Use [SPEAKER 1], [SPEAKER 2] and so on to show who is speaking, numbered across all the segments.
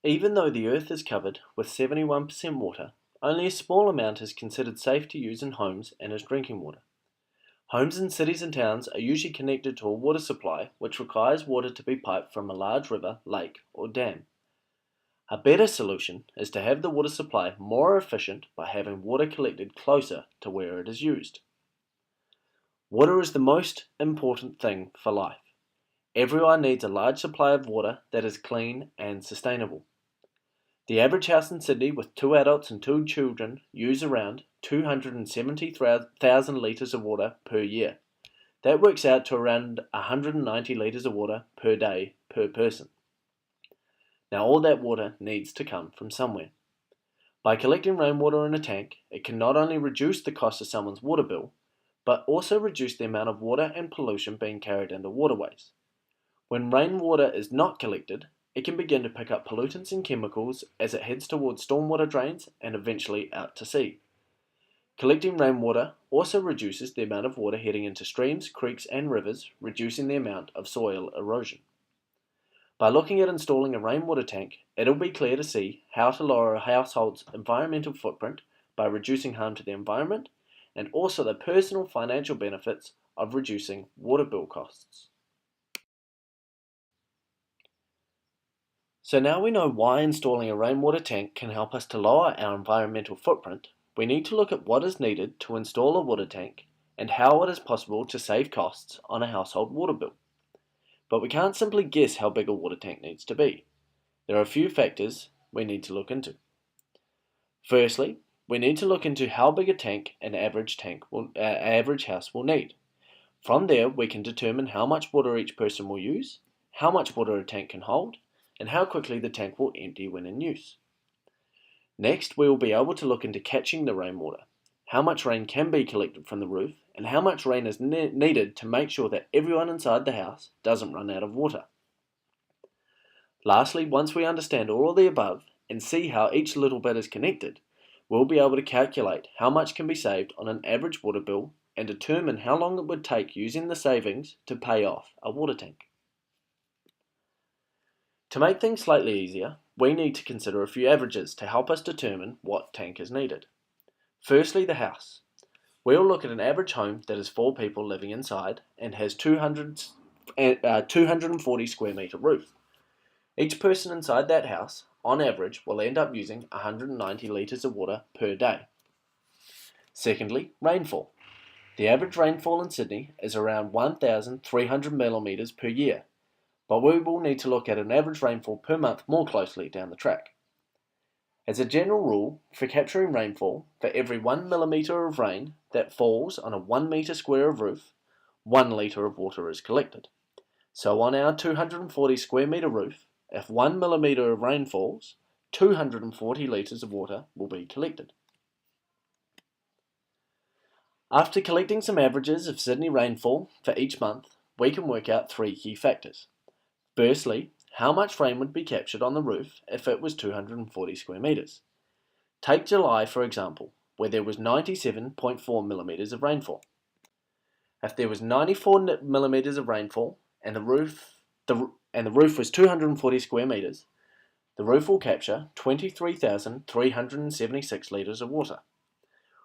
[SPEAKER 1] Even though the Earth is covered with 71% water, only a small amount is considered safe to use in homes and as drinking water. Homes in cities and towns are usually connected to a water supply which requires water to be piped from a large river, lake, or dam. A better solution is to have the water supply more efficient by having water collected closer to where it is used. Water is the most important thing for life. Everyone needs a large supply of water that is clean and sustainable. The average house in Sydney with 2 adults and 2 children use around 270,000 litres of water per year. That works out to around 190 litres of water per day per person. Now all that water needs to come from somewhere. By collecting rainwater in a tank, it can not only reduce the cost of someone's water bill, but also reduce the amount of water and pollution being carried into waterways. When rainwater is not collected, it can begin to pick up pollutants and chemicals as it heads towards stormwater drains and eventually out to sea. Collecting rainwater also reduces the amount of water heading into streams, creeks and rivers, reducing the amount of soil erosion. By looking at installing a rainwater tank, it'll be clear to see how to lower a household's environmental footprint by reducing harm to the environment and also the personal financial benefits of reducing water bill costs. So now we know why installing a rainwater tank can help us to lower our environmental footprint, we need to look at what is needed to install a water tank and how it is possible to save costs on a household water bill. But we can't simply guess how big a water tank needs to be. There are a few factors we need to look into. Firstly, we need to look into how big a tank an average house will need. From there, we can determine how much water each person will use, how much water a tank can hold, and how quickly the tank will empty when in use. Next, we will be able to look into catching the rainwater, how much rain can be collected from the roof, and how much rain is needed to make sure that everyone inside the house doesn't run out of water. Lastly, once we understand all of the above and see how each little bit is connected, we'll be able to calculate how much can be saved on an average water bill and determine how long it would take using the savings to pay off a water tank. To make things slightly easier, we need to consider a few averages to help us determine what tank is needed. Firstly, the house. We'll look at an average home that has 4 people living inside and has 240 square metre roof. Each person inside that house, on average, will end up using 190 litres of water per day. Secondly, rainfall. The average rainfall in Sydney is around 1,300 millimetres per year, but we will need to look at an average rainfall per month more closely down the track. As a general rule, for capturing rainfall, for every 1 millimetre of rain that falls on a 1 metre square of roof, 1 litre of water is collected. So on our 240 square metre roof, if 1 millimetre of rain falls, 240 litres of water will be collected. After collecting some averages of Sydney rainfall for each month, we can work out 3 key factors. Firstly, how much rain would be captured on the roof if it was 240 square metres. Take July for example, where there was 97.4 millimetres of rainfall. If there was 94 millimetres of rainfall and the roof was 240 square metres, the roof will capture 23,376 litres of water.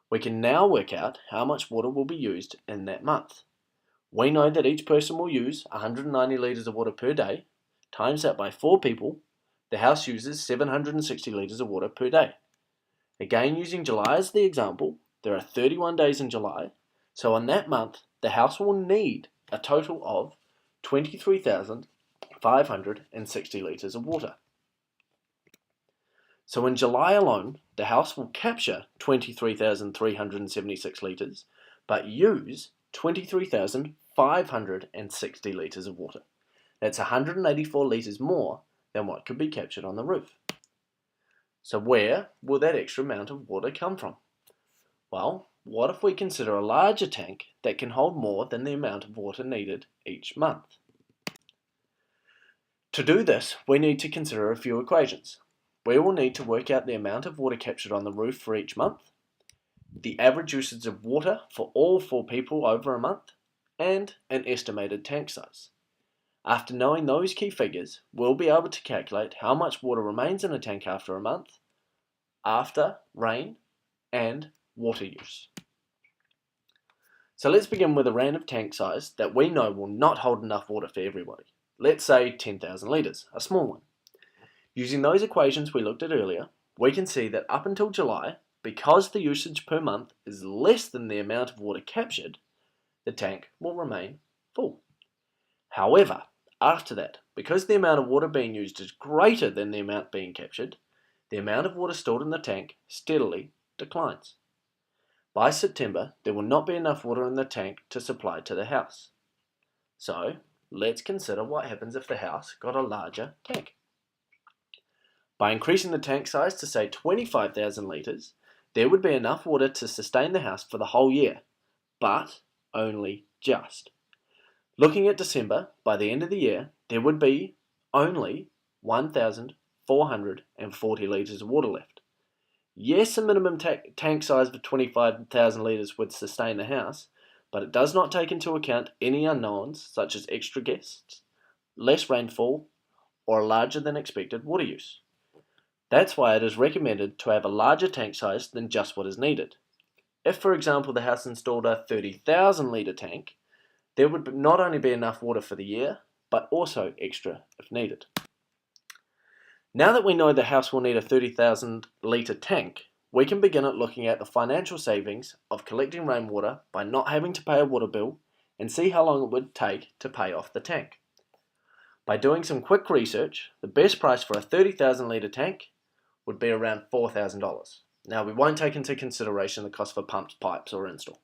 [SPEAKER 1] We can now work out how much water will be used in that month. We know that each person will use 190 litres of water per day. Times that by 4 people, the house uses 760 litres of water per day. Again, using July as the example, there are 31 days in July, so in that month, the house will need a total of 23,560 litres of water. So in July alone, the house will capture 23,376 litres, but use 23,560 litres of water. That's 184 litres more than what could be captured on the roof. So where will that extra amount of water come from? Well, what if we consider a larger tank that can hold more than the amount of water needed each month? To do this, we need to consider a few equations. We will need to work out the amount of water captured on the roof for each month, the average usage of water for all 4 people over a month, and an estimated tank size. After knowing those key figures, we'll be able to calculate how much water remains in a tank after a month, after rain, and water use. So let's begin with a random tank size that we know will not hold enough water for everybody. Let's say 10,000 litres, a small one. Using those equations we looked at earlier, we can see that up until July, because the usage per month is less than the amount of water captured, the tank will remain full. However, after that, because the amount of water being used is greater than the amount being captured, the amount of water stored in the tank steadily declines. By September, there will not be enough water in the tank to supply to the house. So, let's consider what happens if the house got a larger tank. By increasing the tank size to say 25,000 litres, there would be enough water to sustain the house for the whole year, but only just. Looking at December, by the end of the year, there would be only 1,440 litres of water left. Yes, a minimum tank size of 25,000 litres would sustain the house, but it does not take into account any unknowns such as extra guests, less rainfall, or a larger than expected water use. That's why it is recommended to have a larger tank size than just what is needed. If, for example, the house installed a 30,000 litre tank, there would not only be enough water for the year, but also extra if needed. Now that we know the house will need a 30,000 litre tank, we can begin at looking at the financial savings of collecting rainwater by not having to pay a water bill and see how long it would take to pay off the tank. By doing some quick research, the best price for a 30,000 litre tank would be around $4,000. Now, we won't take into consideration the cost for pumps, pipes, or install.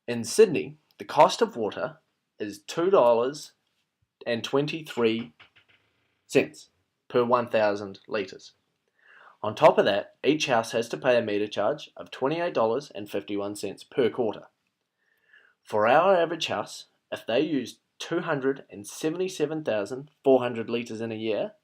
[SPEAKER 1] In Sydney, the cost of water is $2.23 per 1,000 litres. On top of that, each house has to pay a meter charge of $28.51 per quarter. For our average house, if they use 277,400 litres in a year,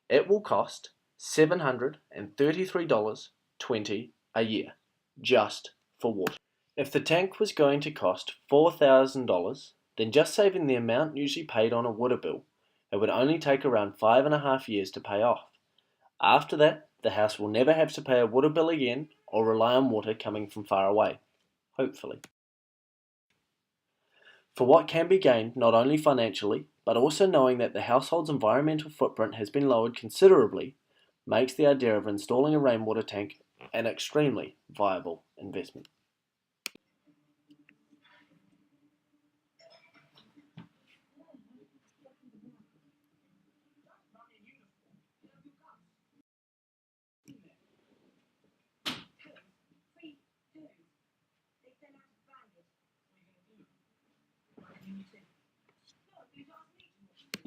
[SPEAKER 1] it will cost $733.20 a year, just for water. If the tank was going to cost $4,000, then just saving the amount usually paid on a water bill, it would only take around 5.5 years to pay off. After that, the house will never have to pay a water bill again or rely on water coming from far away, hopefully. For what can be gained not only financially, but also knowing that the household's environmental footprint has been lowered considerably, makes the idea of installing a rainwater tank an extremely viable investment.